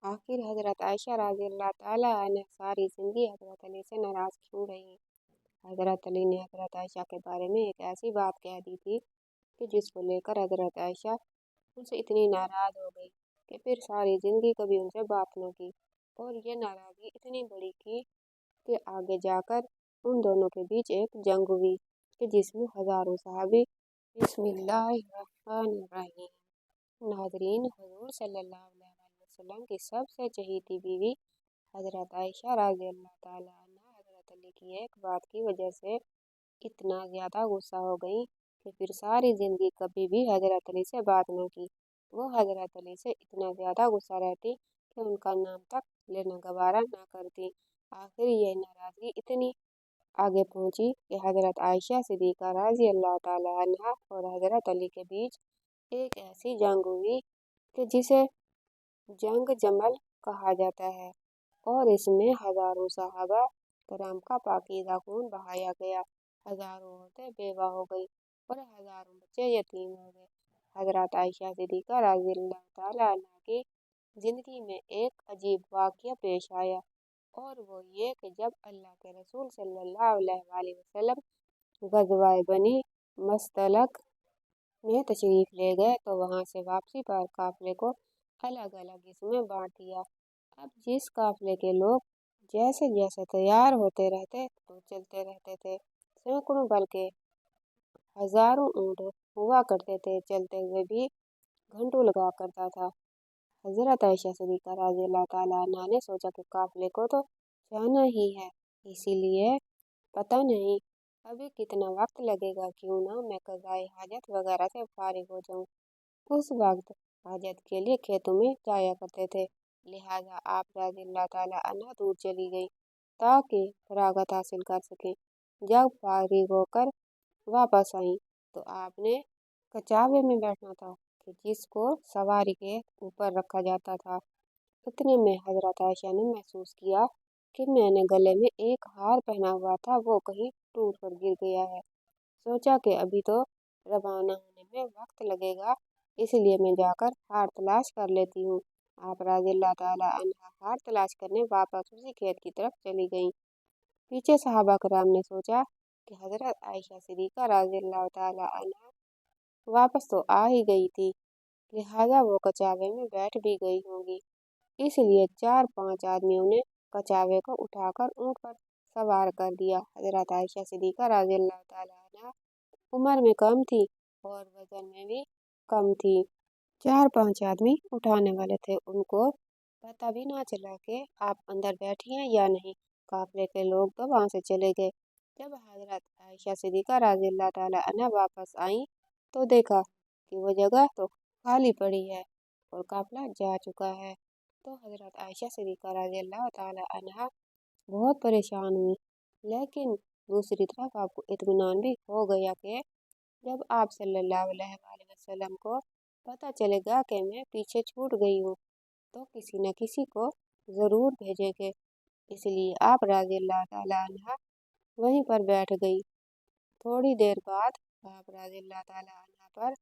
आखिर हजरत आयशा रज़ी अल्लाह ताला अन्हा सारी जिंदगी हजरत अली से नाराज क्यों रही। हजरत अली ने हजरत आयशा के बारे में एक ऐसी बात कह दी थी कि जिसको लेकर हजरत आयशा उनसे इतनी नाराज हो गई कि फिर सारी जिंदगी कभी उनसे बात न की। और ये नाराजगी इतनी बड़ी की कि आगे जाकर उन दोनों के बीच एक जंग हुई कि जिसमें हजारों सहाबी बिस्मिल्लाहिर्रहमानिर्रहीम। नाज़रीन, हुज़ूर सल्लल्लाहु अलैहि वसल्लम की सबसे चहेती बीवी हजरत आयशा रज़ी अल्लाह ताला अन्हा हजरत अली की एक बात की वजह से इतना ज़्यादा गुस्सा हो गई कि फिर सारी जिंदगी कभी भी हजरत अली से बात न की। वो हजरत अली से इतना ज़्यादा गुस्सा रहती कि उनका नाम तक लेना गवारा न करती। आखिर ये नाराजगी इतनी आगे पहुंची कि हजरत आयशा सिद्दीक़ा रज़ी अल्लाह ताला अन्हा और हजरत अली के बीच एक ऐसी जंग हुई कि जिसे जंग जमल कहा जाता है और इसमें हजारों सहाबा करम का पाकीज़ा खून बहाया गया। हजारों औरतें बेवा हो गई और हजारों बच्चे यतीम हो गए। हजरत आयशा सिद्दीक़ा रज़ी अल्लाह ताला अन्हा की जिंदगी में एक अजीब वाक़या पेश आया और वो ये कि जब अल्लाह के रसूल सल्लल्लाहु अलैहि वसल्लम ग़ज़वाए बनी मस्तलक में तशरीफ ले गए तो वहां से वापसी पर काफिले को अलग अलग हिस्सों में बांट दिया। अब जिस काफिले के लोग जैसे जैसे तैयार होते रहते तो चलते रहते थे। सैकड़ों बल्कि हजारों ऊँट हुआ करते थे, चलते हुए भी घंटों लगा करता था। हजरत आयशा सिद्दीक़ा रज़ी अल्लाह ताला अन्हा ने सोचा कि काफिले को तो जाना ही है, इसीलिए पता नहीं अभी कितना वक्त लगेगा, क्यों ना मैं क़ज़ाए हाजत वगैरह से फारिग हो जाऊं। उस वक्त हाजत के लिए खेतों में जाया करते थे, लिहाजा आप रज़ी अल्लाह ताला अन्हा दूर चली गई ताकि फरागत हासिल कर सकें। जब फारिग होकर वापस आई तो आपने कचावे में बैठना था कि जिसको सवारी के ऊपर रखा जाता था। इतने में हजरत आयशा ने महसूस किया कि मैंने गले में एक हार पहना हुआ था, वो कहीं टूट कर गिर गया है। सोचा कि अभी तो रवाना होने में वक्त लगेगा, इसलिए मैं जाकर हार तलाश कर लेती हूँ। आप रज़ी अल्लाह ताला अन्हा हार तलाश करने वापस उसी खेत की तरफ चली गईं। पीछे सहाबा कराम ने सोचा कि हजरत आयशा सिद्दीक़ा रज़ी अल्लाह ताला अन्हा वापस तो आ ही गई थी, लिहाजा वो कचावे में बैठ भी गई होंगी। इसलिए 4-5 आदमियों ने कचावे को उठाकर ऊँट पर सवार कर दिया। हजरत आयशा सिद्दीक़ा रज़ी अल्लाह ताला अन्हा उम्र में कम थी और वजन में भी कम थी। 4-5 आदमी उठाने वाले थे, उनको पता भी ना चला कि आप अंदर बैठी हैं या नहीं। काफिले के लोग तो वहां से चले गए। जब हजरत आयशा सिद्दीक़ा रज़ी अल्लाह ताला अन्हा वापस आई तो देखा कि वो जगह तो खाली पड़ी है और काफिला जा चुका है। तो हजरत आयशा सिद्दीक़ा रज़ी अल्लाह ताला अन्हा बहुत परेशान हुई, लेकिन दूसरी तरफ आपको इत्मीनान भी हो गया कि जब आप सल्लल्लाहु अलैहि वसल्लम को पता चलेगा कि मैं पीछे छूट गई हूँ तो किसी न किसी को ज़रूर भेजेंगे। इसलिए आप रज़ी अल्लाह ताला अन्हा वहीं पर बैठ गई। थोड़ी देर बाद आप रज़ी अल्लाह ताला अन्हा पर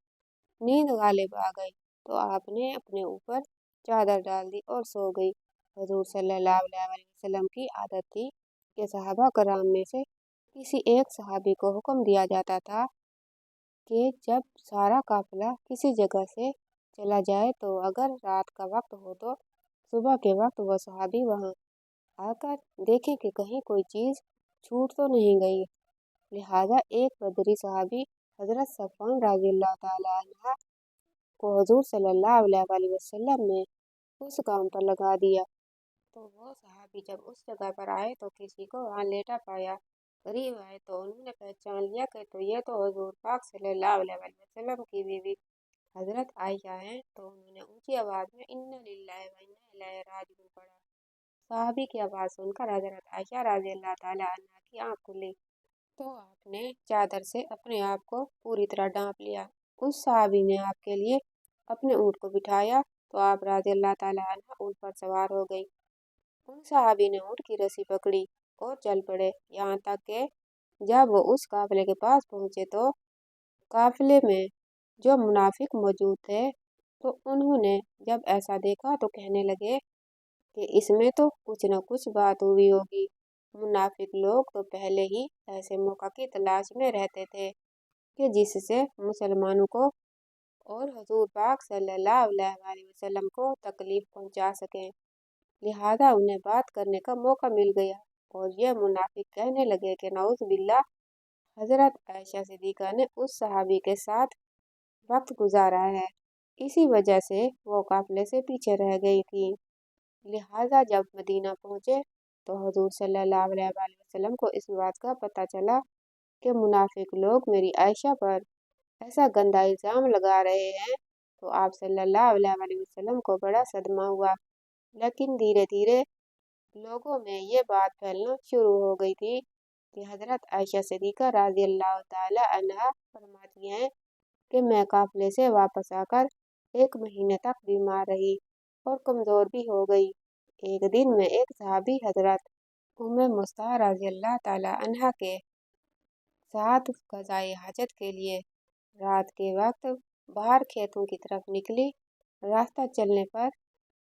नींद गालिब आ गई तो आपने अपने ऊपर चादर डाल दी और सो गई। हुज़ूर सल्लल्लाहु अलैहि वसल्लम की आदत थी कि सहाबा कराम में से किसी एक सहाबी को हुक्म दिया जाता था कि जब सारा काफिला किसी जगह से चला जाए तो अगर रात का वक्त हो तो सुबह के वक्त वह सहाबी वहां आकर देखें कि कहीं कोई चीज़ छूट तो नहीं गई। लिहाजा एक बदरी सहाबी हजरत सफ़वान रज़ी अल्लाह ताला अन्हा को हुज़ूर सल्लल्लाहु अलैहि वसल्लम ने उस काम पर लगा दिया। तो वो सहाबी जब उस जगह पर आए तो किसी को वहाँ लेटा पाया। करीब आए तो उन्होंने पहचान लिया कि तो ये तो हुज़ूर पाक सल्लल्लाहु अलैहि वसल्लम की बीवी हजरत आयशा हैं। तो उन्होंने ऊंची आवाज में इन्ना लिल्लाहि व इन्ना इलैहि राजिऊन पढ़ा। साहबी की आवाज़ सुनकर हजरत आयशा रज़ी अल्लाह ताला अन्हा की आँख खुली तो आपने चादर से अपने आप को पूरी तरह ढांप लिया। उस साहबी ने आपके लिए अपने ऊँट को बिठाया तो आप रज़ी अल्लाह ताला अन्हा ऊँट पर सवार हो गई। उन साहबी ने ऊँट की रस्सी पकड़ी और चल पड़े, यहाँ तक कि जब वो उस काफिले के पास पहुंचे तो काफिले में जो मुनाफिक मौजूद थे तो उन्होंने जब ऐसा देखा तो कहने लगे कि इसमें तो कुछ न कुछ बात हुई होगी। मुनाफिक लोग तो पहले ही ऐसे मौका की तलाश में रहते थे कि जिससे मुसलमानों को और हुजूर पाक सल्लल्लाहु अलैहि वसल्लम को तकलीफ पहुंचा सकें। लिहाजा उन्हें बात करने का मौका मिल गया और ये मुनाफिक कहने लगे कि नऊज़ बिल्लाह, हजरत आयशा सिद्दीक़ा ने उस सहाबी के साथ वक्त गुजारा है, इसी वजह से वो काफिले से पीछे रह गई थी। लिहाजा जब मदीना पहुंचे तो हुजूर सल्लल्लाहु अलैहि वसल्लम को इस बात का पता चला कि मुनाफिक लोग मेरी आयशा पर ऐसा गंदा इल्जाम लगा रहे हैं, तो आप सल्लल्लाहु अलैहि वसल्लम को बड़ा सदमा हुआ। लेकिन धीरे धीरे लोगों में ये बात फैलना शुरू हो गई थी कि हजरत आयशा सिद्दीक़ा रज़ियल्लाहु ताला अन्हा फरमाती हैं कि मैं काफिले से वापस आकर 1 महीने तक बीमार रही और कमज़ोर भी हो गई। एक दिन में एक सहाबी हजरत उम्मे मुस्ता रज़ियल्लाहु ताला अन्हा के साथ क़ज़ाए हाजत के लिए रात के वक्त बाहर खेतों की तरफ निकली। रास्ता चलने पर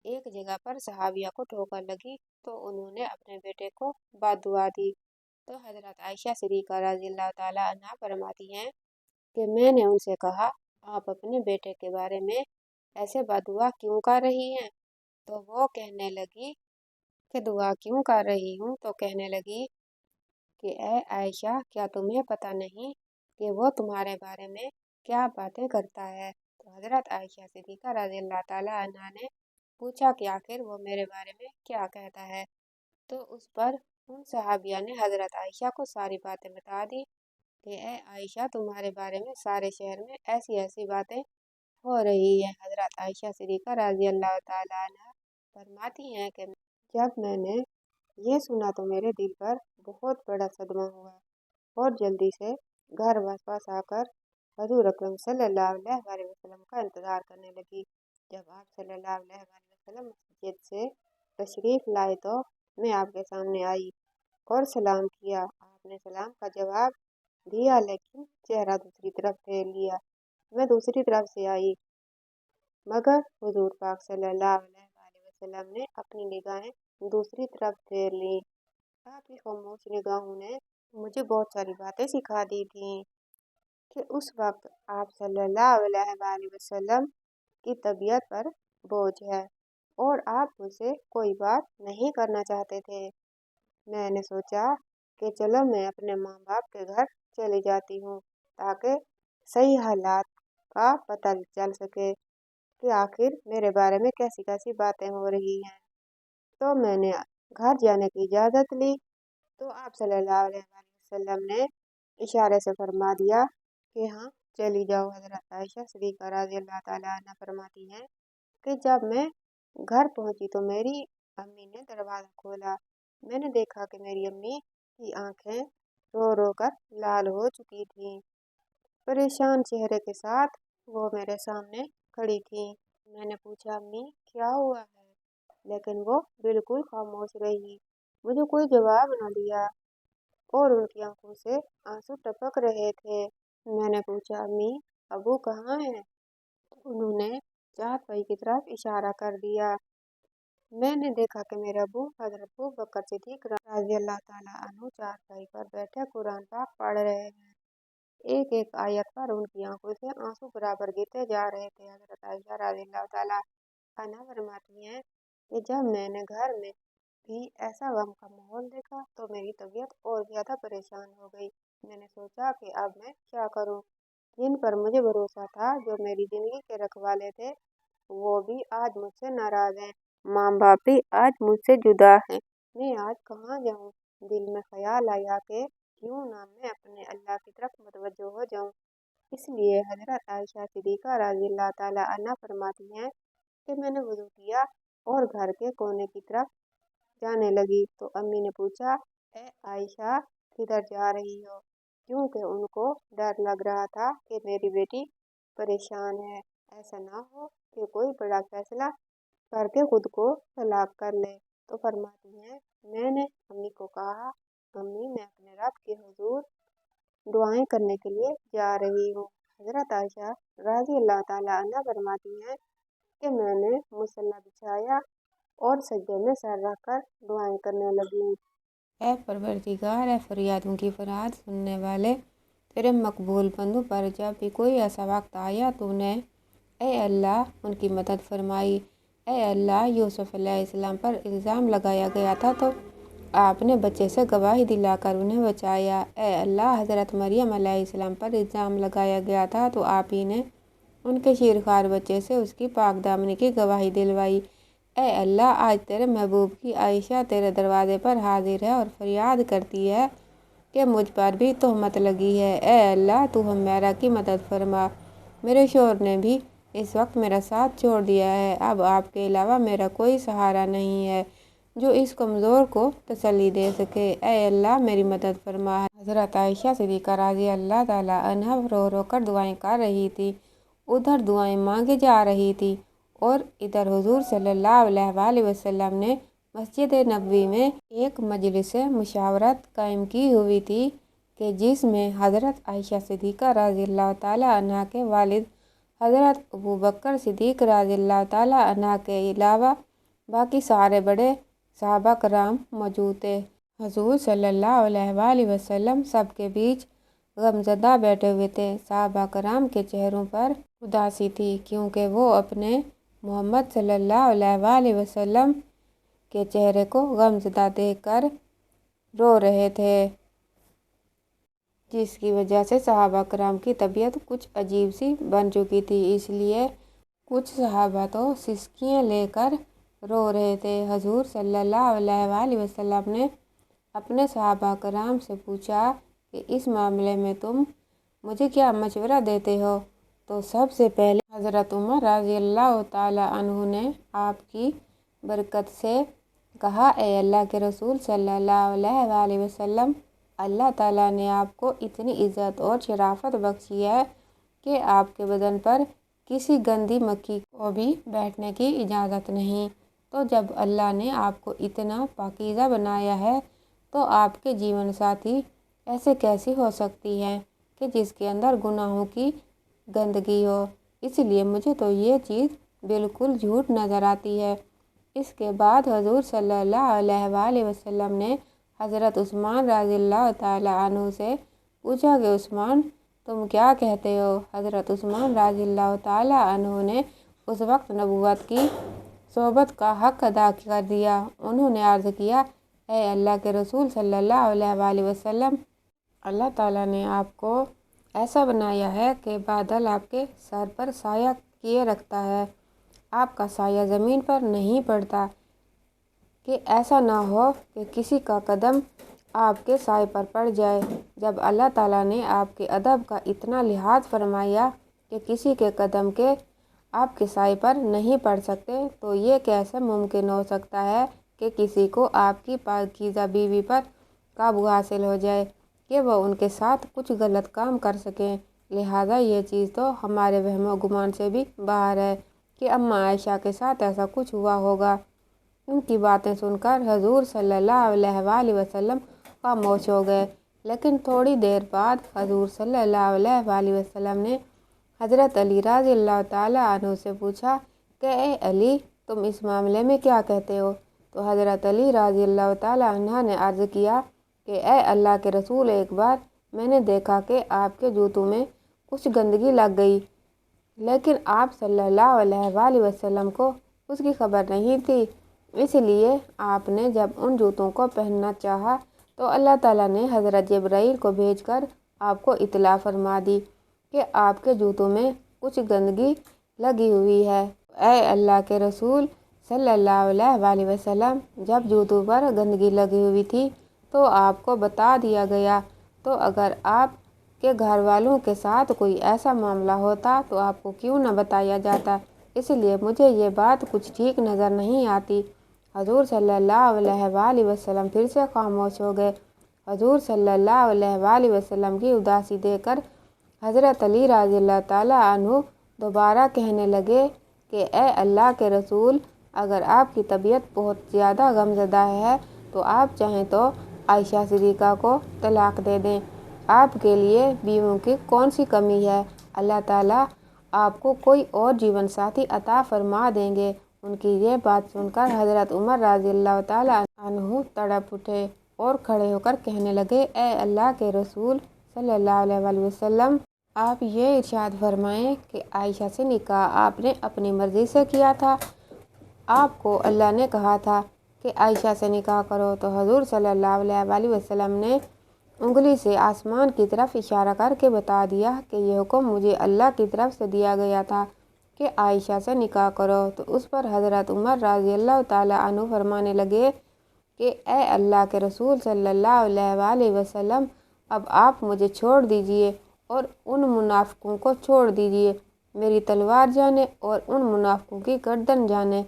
एक जगह पर सहाबिया को ठोकर लगी तो उन्होंने अपने बेटे को बद्दुआ दी। तो हजरत आयशा सिद्दीक़ा रज़ियल्लाहु ताला अन्हा फरमाती हैं कि मैंने उनसे कहा, आप अपने बेटे के बारे में ऐसे बद्दुआ क्यों कर रही हैं? तो वो कहने लगी कि दुआ क्यों कर रही हूँ? तो कहने लगी कि ए आयशा, क्या तुम्हें पता नहीं कि वो तुम्हारे बारे में क्या बातें करता है? तो हजरत आयशा सिद्दीक़ा रज़ियल्लाहु ताला अन्हा ने पूछा कि आखिर वो मेरे बारे में क्या कहता है? तो उस पर उन सहाबिया ने हजरत आयशा को सारी बातें बता दी कि ए आयशा, तुम्हारे बारे में सारे शहर में ऐसी ऐसी बातें हो रही है। हजरत आयशा सिद्दीक़ा रज़ियल्लाहु ताला अन्हा फरमाती हैं कि जब मैंने ये सुना तो मेरे दिल पर बहुत बड़ा सदमा हुआ और जल्दी से घर वापस आकर हजूर अकरम सल्लल्लाहु अलैहि वसल्लम का इंतज़ार करने लगी। जब आप सल्लल्लाहु अलैहि वसल्लम मस्जिद से तशरीफ़ लाए तो मैं आपके सामने आई और सलाम किया। आपने सलाम का जवाब दिया लेकिन चेहरा दूसरी तरफ फेर लिया। मैं दूसरी तरफ से आई मगर हुजूर पाक सल्लल्लाहु अलैहि वसल्लम ने अपनी निगाहें दूसरी तरफ फेर ली। आपकी खामोश निगाहों ने मुझे बहुत सारी बातें सिखा दी थी कि उस वक्त आप सल्लल्लाहु अलैहि वसल्लम की तबीयत पर बोझ है और आप मुझसे कोई बात नहीं करना चाहते थे। मैंने सोचा कि चलो मैं अपने माँ बाप के घर चली जाती हूँ ताकि सही हालात का पता चल सके कि आखिर मेरे बारे में कैसी कैसी बातें हो रही हैं। तो मैंने घर जाने की इजाज़त ली तो आप सल्लल्लाहु अलैहि वसल्लम ने इशारे से फरमा दिया कि हाँ, चली जाओ। हजरत आयशा सिद्दीक़ा रज़ियल्लाहु ताला अन्हा फरमाती हैं कि जब मैं घर पहुंची तो मेरी अम्मी ने दरवाज़ा खोला। मैंने देखा कि मेरी अम्मी की आंखें रो रो कर लाल हो चुकी थीं। परेशान चेहरे के साथ वो मेरे सामने खड़ी थी। मैंने पूछा, अम्मी क्या हुआ है? लेकिन वो बिल्कुल खामोश रही, मुझे कोई जवाब न दिया और उनकी आंखों से आंसू टपक रहे थे। मैंने पूछा, अम्मी अबू कहाँ हैं? तो उन्होंने चारपाई की तरफ इशारा कर दिया। मैंने देखा कि मेरे अबू हजरत अबू बकर सिद्दीक रज़ियल्लाहु ताला अन्हु चारपाई पर बैठे कुरान पाक पढ़ रहे हैं। एक एक आयत पर उनकी आंखों से आंसू बराबर गिरते जा रहे थे। हजरत आयशा रज़ियल्लाहु ताला अन्हा फरमाती हैं कि जब मैंने घर में भी ऐसा गम का माहौल देखा तो मेरी तबीयत और ज़्यादा परेशान हो गई। मैंने सोचा कि अब मैं क्या करूं। जिन पर मुझे भरोसा था, जो मेरी ज़िंदगी के रखवाले थे, वो भी आज मुझसे नाराज़ हैं। माँ बाप भी आज मुझसे जुदा हैं। मैं आज कहाँ जाऊँ? दिल में ख्याल आया कि क्यों ना मैं अपने अल्लाह की तरफ मुतवज्जो हो जाऊँ। इसलिए हजरत आयशा सिद्दीक़ा रज़ियल्लाहु ताला अन्हा फरमाती हैं कि मैंने वज़ू किया और घर के कोने की तरफ जाने लगी तो अम्मी ने पूछा, ए आयशा, किधर जा रही हो? क्योंकि उनको डर लग रहा था कि मेरी बेटी परेशान है, ऐसा ना हो कि कोई बड़ा फैसला करके खुद को तलाक कर ले। तो फरमाती हैं, मैंने अम्मी को कहा, अम्मी मैं अपने रब के हुजूर दुआएं करने के लिए जा रही हूँ। हजरत आयशा रज़ियल्लाहु ताला अन्हा फरमाती हैं कि मैंने मुसल्ला बिछाया اور सजदे में सर रखकर दुआएं करने लगी। ए परवरदिगार, ए फरियादों की फरियाद सुनने वाले तेरे मकबूल बंदों पर जब भी कोई ऐसा वक्त आया तूने ए अल्लाह उनकी मदद फरमाई। ए अल्लाह, यूसुफ अलैहिस्सलाम पर इल्ज़ाम लगाया गया था तो आपने बच्चे से गवाही दिलाकर उन्हें बचाया। ए अल्लाह, हज़रत मरियम अलैहिस्सलाम पर इल्ज़ाम लगाया गया था तो आप ही ने उनके शीरखार बच्चे से उसकी पाकदामनी की गवाही दिलवाई। ए अल्लाह, आज तेरे महबूब की आयशा तेरे दरवाजे पर हाजिर है और फरियाद करती है कि मुझ पर भी तोहमत लगी है। ए अल्लाह, तू हुमैरा की मदद फरमा। मेरे शौहर ने भी इस वक्त मेरा साथ छोड़ दिया है। अब आपके अलावा मेरा कोई सहारा नहीं है जो इस कमज़ोर को तसल्ली दे सके। ए अल्लाह, मेरी मदद फरमा। हज़रत आयशा सिद्दीक़ा रज़ी अल्लाह ताला अन्हा रो रो कर दुआएं कर रही थी। उधर दुआएं मांगी जा रही थी और इधर हुजूर सल्लल्लाहु अलैहि वसल्लम ने मस्जिद नबवी में एक मजलिस मुशावरत कायम की हुई थी कि जिसमें हज़रत आयशा सिद्दीक़ा रज़ियल्लाहु ताला अन्हा के वालिद हज़रत अबू बकर सिद्दीक़ रज़ियल्लाहु ताला अन्हा के अलावा बाकी सारे बड़े सहाबा कराम मौजूद थे। हुजूर सल्लल्लाहु अलैहि वसल्लम सबके बीच गमज़दा बैठे हुए थे। सहाबा कराम के चेहरों पर उदासी थी क्योंकि वो अपने मोहम्मद सल्लल्लाहु अलैहि वसल्लम के चेहरे को गमज़दा देखकर रो रहे थे, जिसकी वजह से सहाबा कराम की तबीयत कुछ अजीब सी बन चुकी थी। इसलिए कुछ सहाबा तो सिसकियाँ लेकर रो रहे थे। हुजूर सल्लल्लाहु अलैहि वसल्लम ने अपने सहाबा कराम से पूछा कि इस मामले में तुम मुझे क्या मशवरा देते हो। तो सबसे पहले हज़रत उमर रज़ियल्लाहु ताला अन्हु ने आपकी बरकत से कहा, ए अल्लाह के रसूल सल्लल्लाहु अलैहि वसल्लम, अल्लाह ताला ने आपको इतनी इज़्ज़त और शराफत बख्शी है कि आपके बदन पर किसी गंदी मक्खी को भी बैठने की इजाज़त नहीं। तो जब अल्लाह ने आपको इतना पाकीज़ा बनाया है तो आपके जीवन साथी ऐसे कैसी हो सकती हैं कि जिसके अंदर गुनाहों की गंदगी हो। इसलिए मुझे तो ये चीज़ बिल्कुल झूठ नज़र आती है। इसके बाद हुजूर सल्लल्लाहु अलैहि वसल्लम ने हज़रत उस्मान रज़ियल्लाहु ताला अन्हु से पूछा कि उस्मान, तुम क्या कहते हो। हज़रत उस्मान रज़ियल्लाहु ताला अन्हु ने उस वक्त नबूवत की सोबत का हक अदा कर दिया। उन्होंने अर्ज़ किया, ए अल्लाह के रसूल सल्लल्लाहु अलैहि वसल्लम, अल्लाह ताला ने आपको ऐसा बनाया है कि बादल आपके सर पर साया किए रखता है, आपका साया ज़मीन पर नहीं पड़ता कि ऐसा ना हो कि किसी का कदम आपके साए पर पड़ जाए। जब अल्लाह ताला ने आपके अदब का इतना लिहाज फरमाया कि किसी के कदम के आपके साए पर नहीं पड़ सकते, तो ये कैसे मुमकिन हो सकता है कि किसी को आपकी पाकीज़ा बीवी पर काबू हासिल हो जाए कि वह उनके साथ कुछ गलत काम कर सकें। लिहाजा ये चीज़ तो हमारे वहमो गुमान से भी बाहर है कि अम्मा आयशा के साथ ऐसा कुछ हुआ होगा। उनकी बातें सुनकर हुजूर सल्लल्लाहु अलैहि वसल्लम खामोश हो गए। लेकिन थोड़ी देर बाद हुजूर सल्लल्लाहु अलैहि वसल्लम ने हज़रत अली रज़ियल्लाहु ताला अन्हु से पूछा कि ए अली, तुम इस मामले में क्या कहते हो। तो हज़रत अली रज़ियल्लाहु ताला अन्हु ने अर्ज़ किया कि ए अल्लाह के रसूल, एक बार मैंने देखा कि आपके जूतों में कुछ गंदगी लग गई, लेकिन आप सल्लल्लाहु अलैहि वसल्लम को उसकी खबर नहीं थी। इसलिए आपने जब उन जूतों को पहनना चाहा तो अल्लाह ताला ने हज़रत जिब्राईल को भेजकर आपको इत्तला फरमा दी कि आपके जूतों में कुछ गंदगी लगी हुई है। ए अल्लाह के रसूल सल्लल्लाहु अलैहि वसल्लम, जब जूतों पर गंदगी लगी हुई थी तो आपको बता दिया गया। तो अगर आप के घर वालों के साथ कोई ऐसा मामला होता तो आपको क्यों न बताया जाता। इसलिए मुझे ये बात कुछ ठीक नज़र नहीं आती। हुजूर सल्लल्लाहु अलैहि वसल्लम फिर से खामोश हो गए। हुजूर सल्लल्लाहु अलैहि वसल्लम की उदासी देखकर हज़रत अली रज़ियल्लाहु ताला अन्हु दोबारा कहने लगे कि ए अल्लाह के रसूल, अगर आपकी तबीयत बहुत ज़्यादा गमज़दा है तो आप चाहें तो आयशा सिद्दीक़ा को तलाक दे दें। आपके लिए बीवियों की कौन सी कमी है। अल्लाह ताला आपको कोई और जीवन साथी अता फरमा देंगे। ان کی یہ بات سن کر حضرت عمر رضی اللہ تعالیٰ عنہ تڑپ اٹھے اور کھڑے ہو کر کہنے لگے، اے اللہ کے رسول صلی اللہ علیہ وسلم، آپ یہ ارشاد فرمائیں کہ عائشہ سے نکاح آپ نے اپنی مرضی سے کیا تھا؟ آپ کو اللہ نے کہا تھا کہ عائشہ سے نکاح کرو، تو حضور صلی اللہ علیہ وسلم نے انگلی سے آسمان کی طرف اشارہ کر کے بتا دیا کہ یہ حکم مجھے اللہ کی طرف سے دیا گیا تھا کہ عائشہ سے نکاح کرو۔ تو اس پر حضرت عمر رضی اللہ تعالیٰ عنہ فرمانے لگے کہ اے اللہ کے رسول صلی اللہ علیہ وسلم، اب آپ مجھے چھوڑ دیجئے اور ان منافقوں کو چھوڑ دیجئے، میری تلوار جانے اور ان منافقوں کی گردن جانے،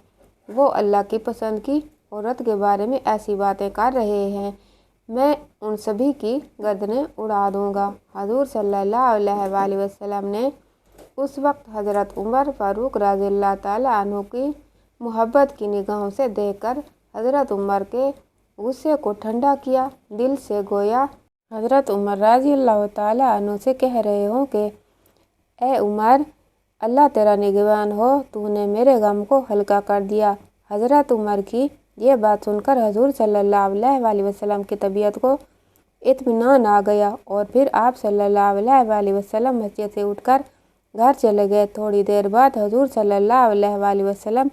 وہ اللہ کی پسند کی عورت کے بارے میں ایسی باتیں کر رہے ہیں، میں ان سبھی کی گردنیں اڑا دوں گا۔ حضور صلی اللہ علیہ وسلم نے اس وقت حضرت عمر فاروق رضی اللہ تعالیٰ عنہ کی محبت کی نگاہوں سے دیکھ کر حضرت عمر کے غصے کو ٹھنڈا کیا، دل سے گویا حضرت عمر رضی اللہ تعالیٰ عنہ سے کہہ رہے ہوں کہ اے عمر، اللہ تیرا نگہبان ہو، تو نے میرے غم کو ہلکا کر دیا۔ حضرت عمر کی یہ بات سن کر حضور صلی اللہ علیہ وسلم کی طبیعت کو اطمینان آ گیا اور پھر آپ صلی اللہ علیہ وسلم مسجد سے اٹھ کر گھر چلے گئے۔ تھوڑی دیر بعد حضور صلی اللہ علیہ وسلم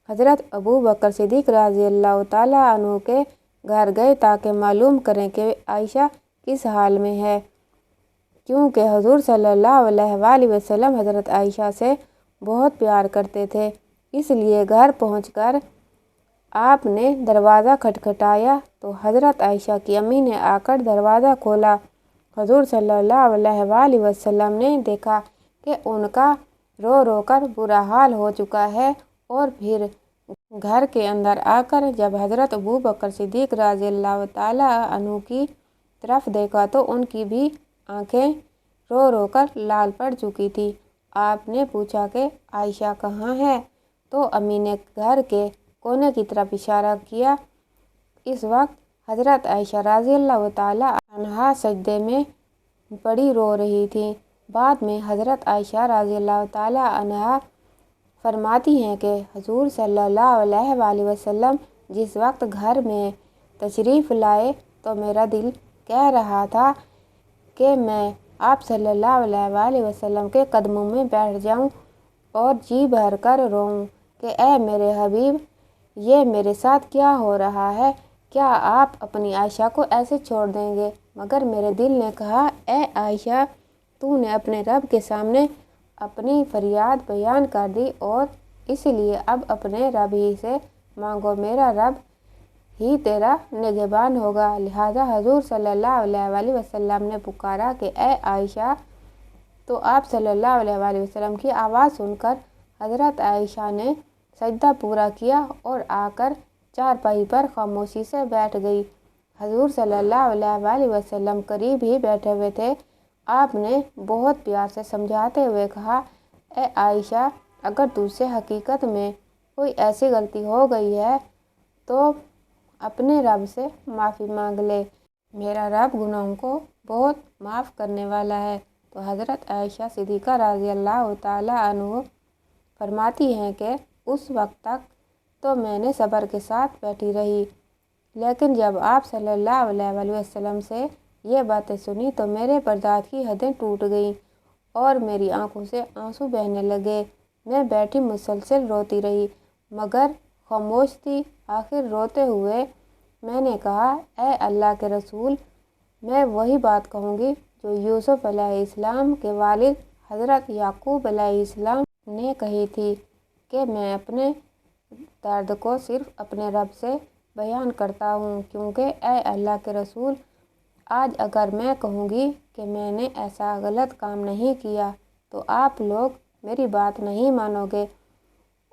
حضرت ابو بکر صدیق رضی اللہ تعالیٰ عنہ کے گھر گئے تاکہ معلوم کریں کہ عائشہ کس حال میں ہے، کیونکہ حضور صلی اللہ علیہ وسلم حضرت عائشہ سے بہت پیار کرتے تھے، اس لیے گھر پہنچ کر آپ نے دروازہ کھٹکھٹایا تو حضرت عائشہ کی امی نے آ کر دروازہ کھولا۔ حضور صلی اللہ علیہ وسلم نے دیکھا کہ ان کا رو رو کر برا حال ہو چکا ہے، اور پھر گھر کے اندر آ کر جب حضرت ابو بکر صدیق رضی اللہ تعالیٰ عنہ کی طرف دیکھا تو ان کی بھی آنکھیں رو رو کر لال پڑ چکی تھی۔ آپ نے پوچھا کہ عائشہ کہاں ہے؟ تو امی نے گھر کے کونے کی طرف اشارہ کیا۔ اس وقت حضرت عائشہ رضی اللہ تعالیٰ عنہا سجدے میں پڑی رو رہی تھیں۔ بعد میں حضرت عائشہ رضی اللہ تعالیٰ عنہا فرماتی ہیں کہ حضور صلی اللہ علیہ وسلم جس وقت گھر میں تشریف لائے تو میرا دل کہہ رہا تھا کہ میں آپ صلی اللہ علیہ وسلم کے قدموں میں بیٹھ جاؤں اور جی بھر کر روؤں کہ اے میرے حبیب، یہ میرے ساتھ کیا ہو رہا ہے؟ کیا آپ اپنی عائشہ کو ایسے چھوڑ دیں گے؟ مگر میرے دل نے کہا، اے عائشہ، تو نے اپنے رب کے سامنے اپنی فریاد بیان کر دی اور اس لیے اب اپنے رب ہی سے مانگو، میرا رب ہی تیرا نگہبان ہوگا۔ لہٰذا حضور صلی اللہ علیہ وسلم نے پکارا کہ اے عائشہ، تو آپ صلی اللہ علیہ وسلم کی آواز سن کر حضرت عائشہ نے سجدہ پورا کیا اور آ کر چارپائی پر خاموشی سے بیٹھ گئی۔ حضور صلی اللہ علیہ وسلم قریب ہی بیٹھے ہوئے تھے۔ آپ نے بہت پیار سے سمجھاتے ہوئے کہا، اے عائشہ، اگر تجھ سے حقیقت میں کوئی ایسی غلطی ہو گئی ہے تو اپنے رب سے معافی مانگ لے، میرا رب گناہوں کو بہت معاف کرنے والا ہے۔ تو حضرت عائشہ صدیقہ رضی اللہ تعالیٰ عنہ فرماتی ہیں کہ اس وقت تک تو میں نے صبر کے ساتھ بیٹھی رہی، لیکن جب آپ صلی اللہ علیہ وسلم سے یہ باتیں سنی تو میرے برداشت کی حدیں ٹوٹ گئیں اور میری آنکھوں سے آنسو بہنے لگے۔ میں بیٹھی مسلسل روتی رہی مگر خاموش تھی۔ آخر روتے ہوئے میں نے کہا، اے اللہ کے رسول، میں وہی بات کہوں گی جو یوسف علیہ السلام کے والد حضرت یعقوب علیہ السلام نے کہی تھی کہ میں اپنے درد کو صرف اپنے رب سے بیان کرتا ہوں، کیونکہ اے اللہ کے رسول، آج اگر میں کہوں گی کہ میں نے ایسا غلط کام نہیں کیا تو آپ لوگ میری بات نہیں مانو گے،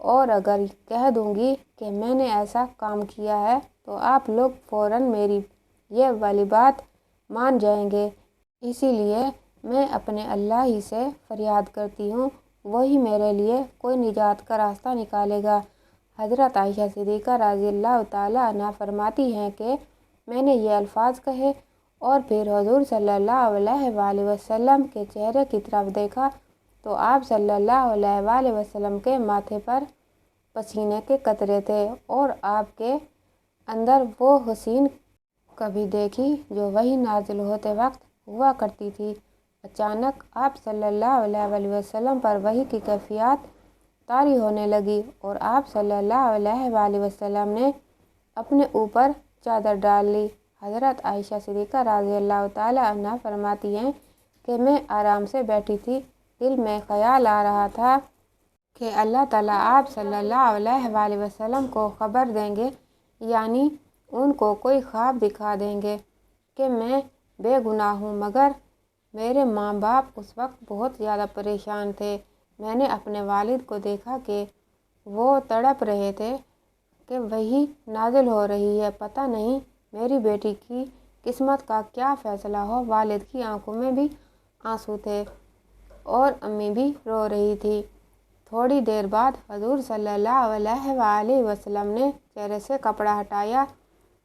اور اگر کہہ دوں گی کہ میں نے ایسا کام کیا ہے تو آپ لوگ فوراً میری یہ والی بات مان جائیں گے۔ اسی لیے میں اپنے اللہ ہی سے فریاد کرتی ہوں، وہی میرے لیے کوئی نجات کا راستہ نکالے گا۔ حضرت عائشہ صدیقہ رضی اللہ تعالیٰ عنہا فرماتی ہیں کہ میں نے یہ الفاظ کہے اور پھر حضور صلی اللہ علیہ وسلم کے چہرے کی طرف دیکھا تو آپ صلی اللہ علیہ وسلم کے ماتھے پر पसीने के कतरे थे और आपके अंदर वो हसीन कभी देखी जो वही नाजिल होते वक्त हुआ करती थी। अचानक आप सल्लल्लाहु अलैहि वसल्लम पर वही की कैफियत तारी होने लगी और आप सल्लल्लाहु अलैहि वसल्लम ने अपने ऊपर चादर डाल ली। हज़रत आयशा सिद्दीक़ा रज़ियल्लाहु ताला अन्हा फरमाती हैं कि मैं आराम से बैठी थी, दिल में ख्याल आ रहा था कि अल्लाह ताला आप सल्लल्लाहु अलैहि वसल्लम को ख़बर देंगे, यानी उनको कोई ख्वाब दिखा देंगे कि मैं बेगुनाह हूँ, मगर मेरे माँ बाप उस वक्त बहुत ज़्यादा परेशान थे। मैंने अपने वालिद को देखा कि वो तड़प रहे थे कि वही नाजिल हो रही है, पता नहीं मेरी बेटी की किस्मत का क्या फ़ैसला हो। वालिद की आंखों में भी आंसू थे और अम्मी भी रो रही थी। थोड़ी देर बाद हजूर सल्लल्लाहु अलैहि वसल्लम ने चेहरे से कपड़ा हटाया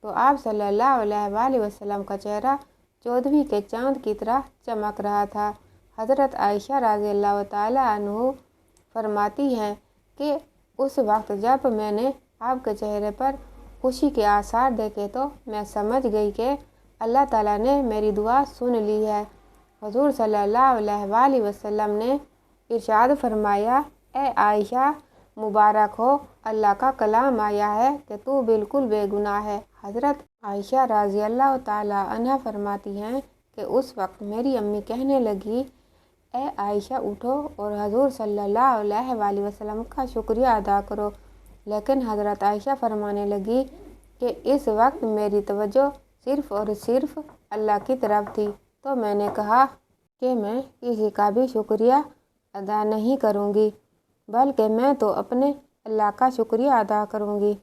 तो आप सल्लल्लाहु अलैहि वसल्लम का चेहरा चौदहवीं के चाँद की तरह चमक रहा था। हज़रत आयशा रज़ियल्लाहु ताला अन्हा फरमाती हैं कि उस वक्त जब मैंने आपके चेहरे पर खुशी के आसार देखे तो मैं समझ गई कि अल्लाह ताला ने मेरी दुआ सुन ली है। हजूर सल्लल्लाहु अलैहि वसल्लम ने इरशाद फरमाया, ए आयशा मुबारक हो, अल्लाह का कलाम आया है कि तू बिल्कुल बेगुनाह है। हज़रत आयशा रज़ियल्लाहु ताला अन्हा फरमाती हैं कि उस वक्त मेरी अम्मी कहने लगी, ए आयशा उठो और हजूर सल्लल्लाहु अलैहि वसल्लम का शुक्रिया अदा करो। लेकिन हज़रत आयशा फरमाने लगी कि इस वक्त मेरी तवज्जो सिर्फ़ और सिर्फ अल्लाह की तरफ थी, तो मैंने कहा कि मैं किसी का भी शुक्रिया अदा नहीं करूँगी, बल्कि मैं तो अपने अल्लाह का शुक्रिया अदा करूँगी।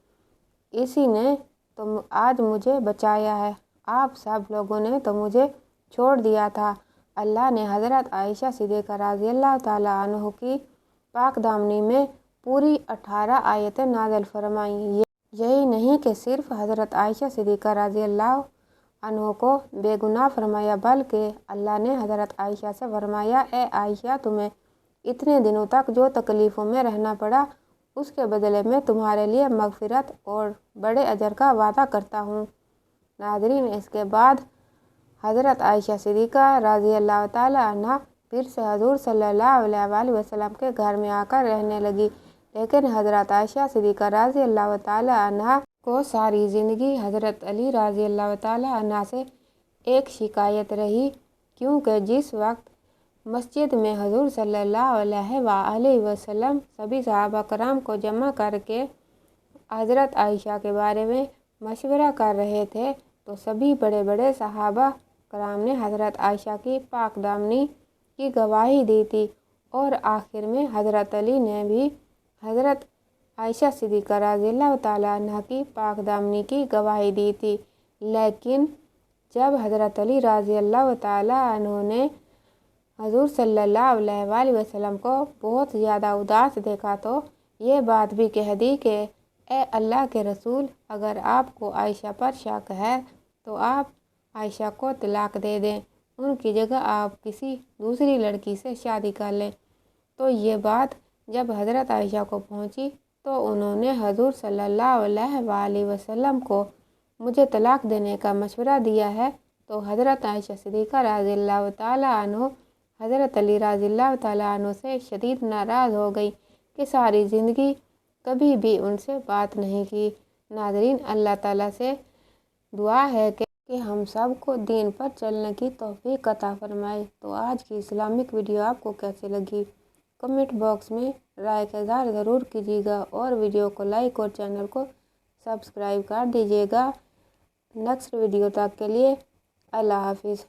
इसी ने तो आज मुझे बचाया है, आप सब लोगों ने तो मुझे छोड़ दिया था। अल्लाह ने हज़रत आयशा सिद्दीक़ा रज़ियल्लाहु ताला अन्हा की पाक दामनी में पूरी 18 आयतें नाज़िल फरमाई। यही नहीं कि सिर्फ हज़रत आयशा सिद्दीक़ा रज़ियल्लाहु अन्हा को बेगुनाह फरमाया, बल्कि अल्लाह ने हज़रत आयशा से फरमाया, ए आयशा तुम्हें इतने दिनों तक जो तकलीफ़ों में रहना पड़ा उसके बदले में तुम्हारे लिए मग़फ़िरत और बड़े अजर का वादा करता हूँ। नाज़रीन, इसके बाद हज़रत आयशा सिद्दीक़ा रज़ियल्लाहु ताला अन्हा फिर से हजूर सल्लल्लाहु अलैहि वसल्लम के घर में आकर रहने लगी। लेकिन हज़रत आयशा सिद्दीक़ा रज़ियल्लाहु ताला अन्हा को सारी ज़िंदगी हज़रत अली रज़ियल्लाहु ताला अन्हा से एक शिकायत रही, क्योंकि जिस वक्त मस्जिद में हजूर सल्लल्लाहु अलैहि वसल्लम सभी सहाबा कराम को जमा करके हज़रत आयशा के बारे में मशवरा कर रहे थे, तो सभी बड़े बड़े सहाबा कराम ने हज़रत आयशा की पाक दामनी की गवाही दी थी और आखिर में हज़रत अली ने भी हज़रत आयशा सिद्दीक़ा रज़ियल्लाहु ताला अन्हा की पाक दामनी की गवाही दी थी। लेकिन जब हज़रत अली रज़ियल्लाहु ताला अन्हु ने हजूर सल्लल्लाहु अलैहि वसल्लम को बहुत ज़्यादा उदास देखा तो ये बात भी कह दी कि ए अल्लाह के रसूल, अगर आपको आयशा पर शक है तो आप आयशा को तलाक दे दें, उनकी जगह आप किसी दूसरी लड़की से शादी कर लें। तो ये बात जब हज़रत आयशा को पहुंची तो उन्होंने हजूर सल्लल्लाहु अलैहि वसल्लम को मुझे तलाक देने का मशवरा दिया है। तो हज़रत आयशा सिद्दीक़ा रज़ियल्लाहु ताला अन्हा हज़रत अली रज़ियल्लाहु ताला अन्हु से शदीद नाराज़ हो गई कि सारी ज़िंदगी कभी भी उनसे बात नहीं की। नाज़रीन, अल्लाह ताला से दुआ है कि हम सब को दीन पर चलने की तौफीक अता फरमाए। तो आज की इस्लामिक वीडियो आपको कैसी लगी, कमेंट बॉक्स में राय का इज़हार ज़रूर कीजिएगा और वीडियो को लाइक और चैनल को सब्सक्राइब कर दीजिएगा। नेक्स्ट वीडियो तक के लिए अल्लाह हाफिज़।